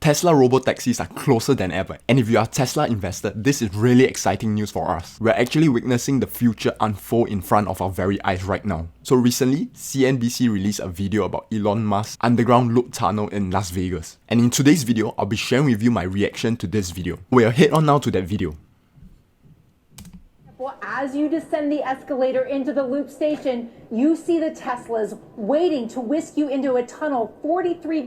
Tesla Robotaxis are closer than ever, and if you are a Tesla investor, this is really exciting news for us. We're actually witnessing the future unfold in front of our very eyes right now. So recently, CNBC released a video about Elon Musk's underground loop tunnel in Las Vegas. And in today's video, I'll be sharing with you my reaction to this video. We'll head on now to that video. As you descend the escalator into the loop station, you see the Teslas waiting to whisk you into a tunnel 43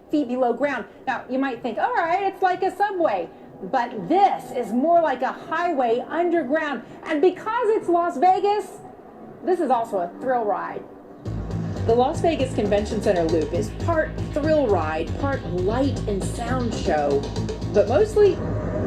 feet below ground. Now, you might think, all right, it's like a subway. But this is more like a highway underground. And because it's Las Vegas, this is also a thrill ride. The Las Vegas Convention Center loop is part thrill ride, part light and sound show, but mostly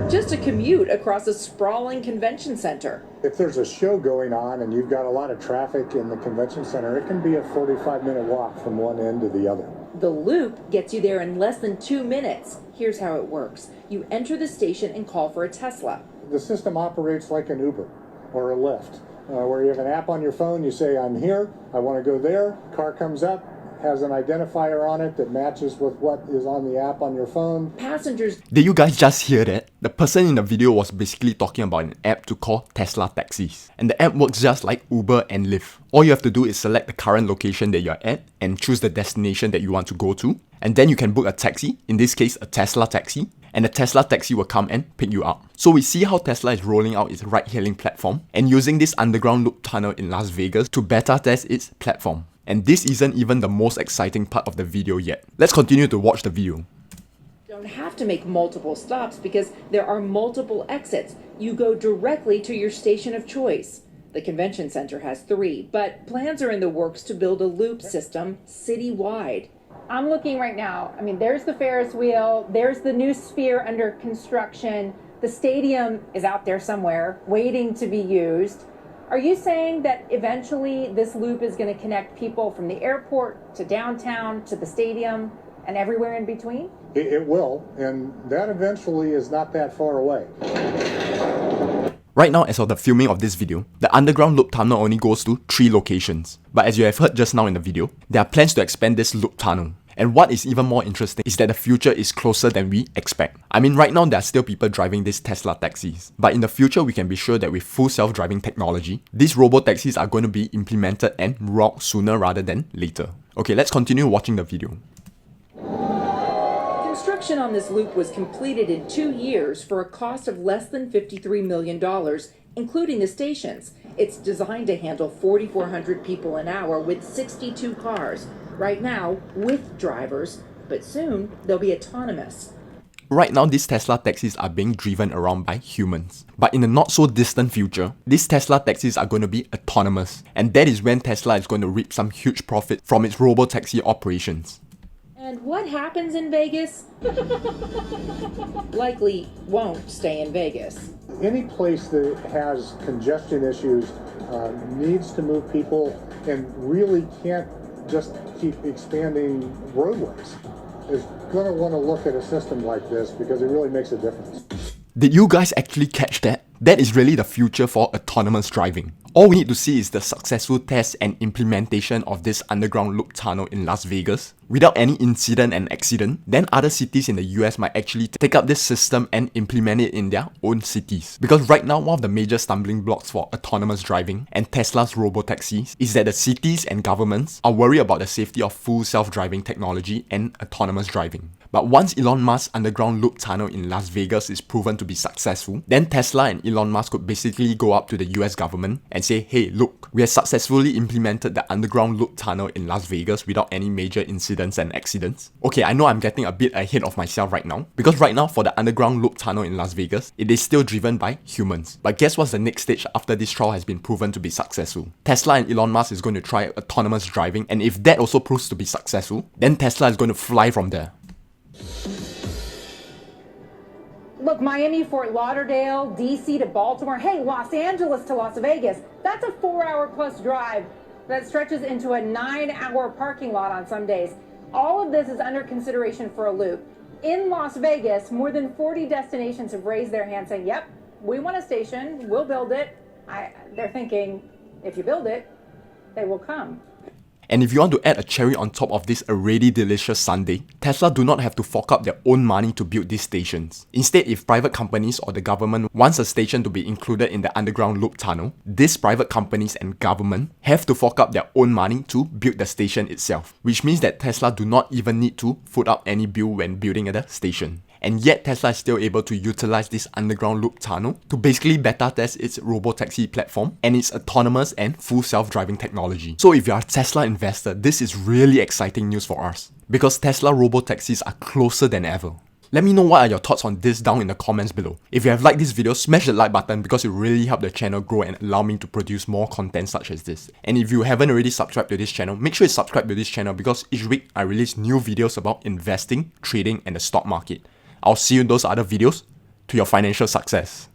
just a commute across a sprawling convention center. If there's a show going on and you've got a lot of traffic in the convention center, it can be a 45-minute walk from one end to the other. The loop gets you there in less than 2 minutes. Here's how it works. You enter the station and call for a Tesla. The system operates like an Uber or a Lyft, where you have an app on your phone, you say, I'm here, I want to go there, car comes up, has an identifier on it that matches with what is on the app on your phone. Passengers. Did you guys just hear that? The person in the video was basically talking about an app to call Tesla taxis. And the app works just like Uber and Lyft. All you have to do is select the current location that you're at and choose the destination that you want to go to. And then you can book a taxi, in this case a Tesla taxi, and the Tesla taxi will come and pick you up. So we see how Tesla is rolling out its ride-hailing platform and using this underground loop tunnel in Las Vegas to beta test its platform. And this isn't even the most exciting part of the video yet. Let's continue to watch the video. You don't have to make multiple stops because there are multiple exits. You go directly to your station of choice. The convention center has 3, but plans are in the works to build a loop system citywide. I'm looking right now. I mean, there's the Ferris wheel, there's the new sphere under construction. The stadium is out there somewhere waiting to be used. Are you saying that eventually this loop is going to connect people from the airport to downtown to the stadium and everywhere in between? It will, and that eventually is not that far away. Right now, as of the filming of this video, the underground loop tunnel only goes to 3 locations. But as you have heard just now in the video, there are plans to expand this loop tunnel. And what is even more interesting is that the future is closer than we expect. I mean, right now there are still people driving these Tesla taxis. But in the future, we can be sure that with full self-driving technology, these robotaxis are going to be implemented and rolled sooner rather than later. Okay, let's continue watching the video. Construction on this loop was completed in 2 years for a cost of less than $53 million, including the stations. It's designed to handle 4,400 people an hour with 62 cars. Right now, with drivers, but soon they'll be autonomous. Right now, these Tesla taxis are being driven around by humans. But in the not so distant future, these Tesla taxis are going to be autonomous. And that is when Tesla is going to reap some huge profit from its robotaxi operations. And what happens in Vegas? Likely won't stay in Vegas. Any place that has congestion issues needs to move people and really can't just keep expanding roadways. Is going to want to look at a system like this because it really makes a difference. Did you guys actually catch that? That is really the future for autonomous driving. All we need to see is the successful test and implementation of this underground loop tunnel in Las Vegas. Without any incident and accident, then other cities in the US might actually take up this system and implement it in their own cities. Because right now, one of the major stumbling blocks for autonomous driving and Tesla's robotaxis is that the cities and governments are worried about the safety of full self-driving technology and autonomous driving. But once Elon Musk's underground loop tunnel in Las Vegas is proven to be successful, then Tesla and Elon Musk could basically go up to the US government and say, hey, look, we have successfully implemented the underground loop tunnel in Las Vegas without any major incidents and accidents. Okay, I know I'm getting a bit ahead of myself right now, because right now for the underground loop tunnel in Las Vegas, it is still driven by humans. But guess what's the next stage after this trial has been proven to be successful? Tesla and Elon Musk is going to try autonomous driving, and if that also proves to be successful, then Tesla is going to fly from there. Look, Miami, Fort Lauderdale, DC to Baltimore, hey, Los Angeles to Las Vegas. That's a 4-hour plus drive that stretches into a 9-hour parking lot on some days. All of this is under consideration for a loop. In Las Vegas, more than 40 destinations have raised their hands saying, yep, we want a station, we'll build it. They're thinking, if you build it, they will come. And if you want to add a cherry on top of this already delicious sundae, Tesla do not have to fork up their own money to build these stations. Instead, if private companies or the government wants a station to be included in the underground loop tunnel, these private companies and government have to fork up their own money to build the station itself, which means that Tesla do not even need to foot up any bill when building the station. And yet Tesla is still able to utilize this underground loop tunnel to basically beta test its robotaxi platform and its autonomous and full self-driving technology. So if you are a Tesla investor, this is really exciting news for us, because Tesla Robotaxis are closer than ever. Let me know what are your thoughts on this down in the comments below. If you have liked this video, smash the like button because it really helps the channel grow and allow me to produce more content such as this. And if you haven't already subscribed to this channel, make sure you subscribe to this channel because each week I release new videos about investing, trading and the stock market. I'll see you in those other videos to your financial success.